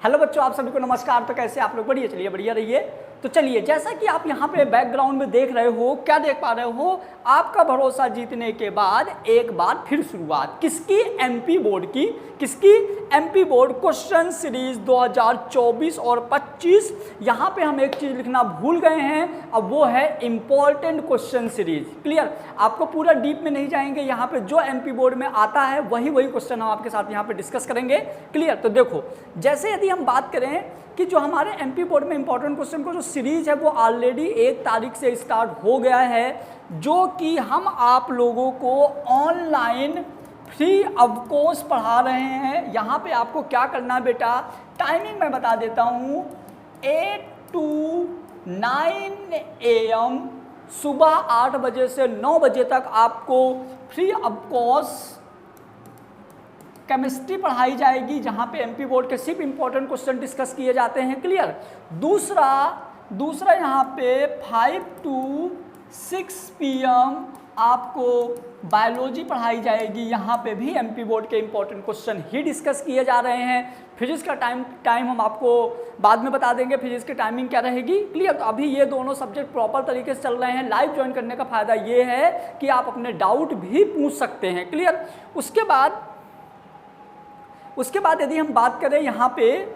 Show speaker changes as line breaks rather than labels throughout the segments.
Hello बच्चों, आप सभी को नमस्कार। तो कैसे आप लोग? बढ़िया, चलिए बढ़िया रहिए। तो चलिए, जैसा कि आप यहाँ पे बैकग्राउंड में देख रहे हो, क्या देख पा रहे हो? आपका भरोसा जीतने के बाद एक बार फिर शुरुआत किसकी? एमपी बोर्ड की। किसकी? एमपी बोर्ड क्वेश्चन सीरीज 2024 और 25। यहाँ पे हम एक चीज लिखना भूल गए हैं, अब वो है इंपॉर्टेंट क्वेश्चन सीरीज। क्लियर? आपको पूरा डीप में नहीं जाएंगे, यहाँ पे जो एमपी बोर्ड में आता है वही क्वेश्चन हम आपके साथ यहाँ पे डिस्कस करेंगे। क्लियर? तो देखो, जैसे यदि हम बात करें कि जो हमारे एमपी बोर्ड में इंपॉर्टेंट क्वेश्चन को जो सीरीज है वो ऑलरेडी 1 तारीख से स्टार्ट हो गया है, जो कि हम आप लोगों को ऑनलाइन फ्री ऑफ कोर्स पढ़ा रहे हैं। यहाँ पे आपको क्या करना है बेटा, टाइमिंग मैं बता देता हूँ, 8 to 9 AM, सुबह 8 बजे से 9 बजे तक आपको फ्री ऑफ कोर्स केमिस्ट्री पढ़ाई जाएगी, जहां पे एमपी बोर्ड के सिर्फ इंपॉर्टेंट क्वेश्चन डिस्कस किए जाते हैं। क्लियर? दूसरा यहाँ पे 5 to 6 PM आपको बायोलॉजी पढ़ाई जाएगी, यहाँ पे भी एमपी बोर्ड के इंपॉर्टेंट क्वेश्चन ही डिस्कस किए जा रहे हैं। फिजिक्स का टाइम हम आपको बाद में बता देंगे, फिजिक्स की टाइमिंग क्या रहेगी। क्लियर? तो अभी ये दोनों सब्जेक्ट प्रॉपर तरीके से चल रहे हैं। लाइव ज्वाइन करने का फायदा ये है कि आप अपने डाउट भी पूछ सकते हैं। क्लियर? उसके बाद यदि हम बात करें यहाँ पे,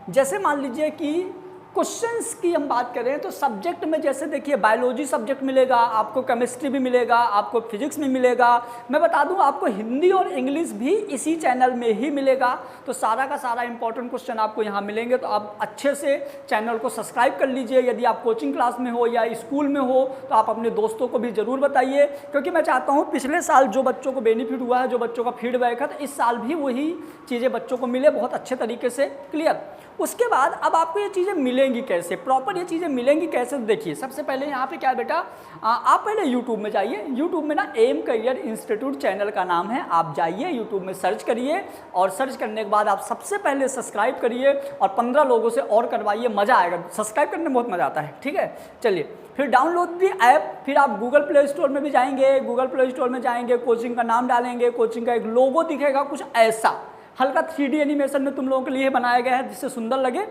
जैसे मान लीजिए कि क्वेश्चंस की हम बात करें तो सब्जेक्ट में जैसे देखिए बायोलॉजी सब्जेक्ट मिलेगा, आपको केमिस्ट्री भी मिलेगा, आपको फिजिक्स भी मिलेगा। मैं बता दूं आपको हिंदी और इंग्लिश भी इसी चैनल में ही मिलेगा। तो सारा का सारा इंपॉर्टेंट क्वेश्चन आपको यहाँ मिलेंगे। तो आप अच्छे से चैनल को सब्सक्राइब कर लीजिए। यदि आप कोचिंग क्लास में हो या स्कूल में हो तो आप अपने दोस्तों को भी ज़रूर बताइए, क्योंकि मैं चाहता हूँ पिछले साल जो बच्चों को बेनिफिट हुआ है, जो बच्चों का फीडबैक है, तो इस साल भी वही चीज़ें बच्चों को मिले बहुत अच्छे तरीके से। क्लियर? उसके बाद अब आपको ये चीज़ें मिलेंगी कैसे, प्रॉपर ये चीज़ें मिलेंगी कैसे? तो देखिए, सबसे पहले यहाँ पे क्या है बेटा, आप पहले यूट्यूब में जाइए। यूट्यूब में ना एम करियर इंस्टीट्यूट चैनल का नाम है, आप जाइए यूट्यूब में सर्च करिए, और सर्च करने के बाद आप सबसे पहले सब्सक्राइब करिए और 15 लोगों से और करवाइए, मज़ा आएगा। सब्सक्राइब करने में बहुत मज़ा आता है। ठीक है? चलिए, फिर डाउनलोड दी ऐप, फिर आप गूगल प्ले स्टोर में भी जाएंगे। गूगल प्ले स्टोर में जाएंगे, कोचिंग का नाम डालेंगे, कोचिंग का एक लोगो दिखेगा कुछ ऐसा, हल्का 3D एनिमेशन में तुम लोगों के लिए बनाया गया है जिससे सुंदर लगे,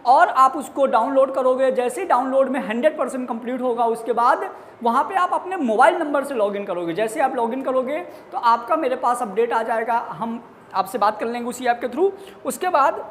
और आप उसको डाउनलोड करोगे। जैसे ही डाउनलोड में 100% कंप्लीट होगा, उसके बाद वहाँ पे आप अपने मोबाइल नंबर से लॉगिन करोगे। जैसे आप लॉगिन करोगे तो आपका मेरे पास अपडेट आ जाएगा, हम आपसे बात कर लेंगे उसी ऐप के थ्रू। उसके बाद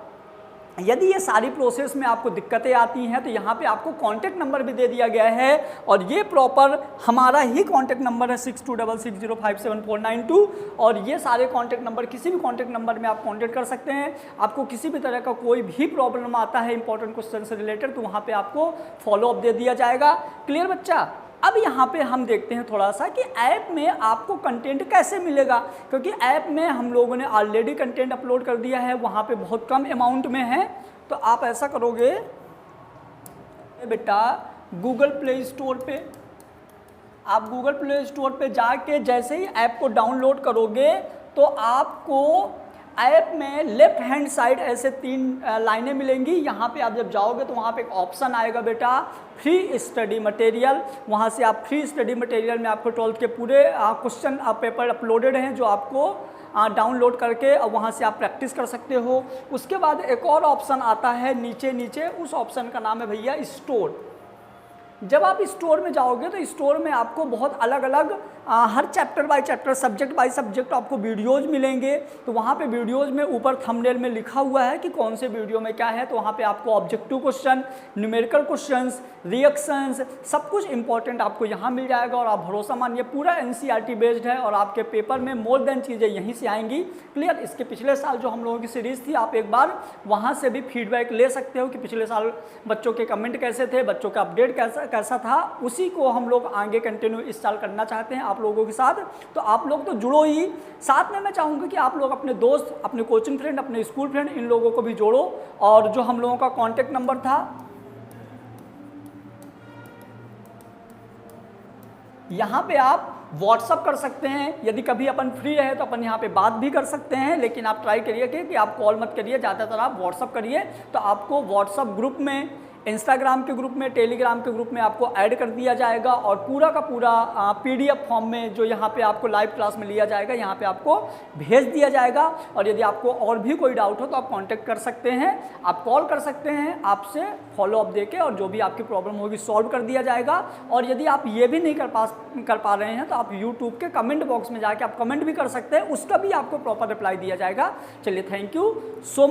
यदि ये सारी प्रोसेस में आपको दिक्कतें आती हैं तो यहाँ पे आपको कॉन्टैक्ट नंबर भी दे दिया गया है, और ये प्रॉपर हमारा ही कॉन्टैक्ट नंबर है 6266057492। और ये सारे कॉन्टैक्ट नंबर, किसी भी कॉन्टैक्ट नंबर में आप कॉन्टैक्ट कर सकते हैं। आपको किसी भी तरह का कोई भी प्रॉब्लम आता है इंपॉर्टेंट क्वेश्चन से रिलेटेड, तो वहाँ पर आपको फॉलोअप दे दिया जाएगा। क्लियर बच्चा? अब यहाँ पे हम देखते हैं थोड़ा सा कि ऐप में आपको कंटेंट कैसे मिलेगा, क्योंकि ऐप में हम लोगों ने ऑलरेडी कंटेंट अपलोड कर दिया है, वहाँ पे बहुत कम अमाउंट में है। तो आप ऐसा करोगे बेटा, गूगल प्ले स्टोर पे जाके जैसे ही ऐप को डाउनलोड करोगे तो आपको ऐप में लेफ्ट हैंड साइड ऐसे 3 लाइनें मिलेंगी। यहाँ पे आप जब जाओगे तो वहाँ पे एक ऑप्शन आएगा बेटा, फ्री स्टडी मटेरियल। वहाँ से आप फ्री स्टडी मटेरियल में आपको 12th के पूरे क्वेश्चन पेपर अपलोडेड हैं, जो आपको डाउनलोड करके और वहाँ से आप प्रैक्टिस कर सकते हो। उसके बाद एक और ऑप्शन आता है नीचे, उस ऑप्शन का नाम है भैया स्टोर। जब आप स्टोर में जाओगे तो स्टोर में आपको बहुत अलग अलग हर chapter by chapter, subject by subject आपको वीडियोज़ मिलेंगे। तो वहाँ पे वीडियोज़ में ऊपर थंबनेल में लिखा हुआ है कि कौन से वीडियो में क्या है। तो वहाँ पे आपको objective question, numerical questions, reactions, सब कुछ इंपॉर्टेंट आपको यहाँ मिल जाएगा। और आप भरोसा मानिए, पूरा NCERT बेस्ड है और आपके पेपर में मोर देन चीज़ें यहीं से आएंगी। क्लियर? इसके पिछले साल जो हम लोगों की सीरीज़ थी, आप एक बार वहाँ से भी फीडबैक ले सकते हो कि पिछले साल बच्चों के कमेंट कैसे थे, बच्चों का अपडेट कैसा था। उसी को हम लोग आगे कंटिन्यू इस साल करना चाहते हैं आप लोगों के साथ। तो आप लोग तो जुड़ो ही, साथ में मैं चाहूँगा कि आप लोग अपने दोस्त, अपने कोचिंग फ्रेंड, अपने स्कूल फ्रेंड, इन लोगों को भी जोड़ो। और जो हम लोगों का कॉन्टैक्ट नंबर था, यहाँ पे आप व्हाट्सअप कर सकते हैं। यदि कभी अपन फ्री रहे तो अपन यहाँ पे बात भी कर सकते हैं, लेकिन आप ट्राई करिए कि आप कॉल मत करिए, ज़्यादातर आप व्हाट्सअप करिए। तो आपको व्हाट्सअप ग्रुप में इंस्टाग्राम के ग्रुप में, टेलीग्राम के ग्रुप में आपको ऐड कर दिया जाएगा और पूरा का पूरा PDF फॉर्म में जो यहाँ पे आपको लाइव क्लास में लिया जाएगा यहाँ पे आपको भेज दिया जाएगा। और यदि आपको और भी कोई डाउट हो तो आप कांटेक्ट कर सकते हैं, आप कॉल कर सकते हैं, आपसे फॉलोअप देके और जो भी आपकी प्रॉब्लम होगी सॉल्व कर दिया जाएगा। और यदि आप ये भी नहीं कर पा रहे हैं तो आप यूट्यूब के कमेंट बॉक्स में जाके आप कमेंट भी कर सकते हैं, उसका भी आपको प्रॉपर रिप्लाई दिया जाएगा। चलिए, थैंक यू सो मच।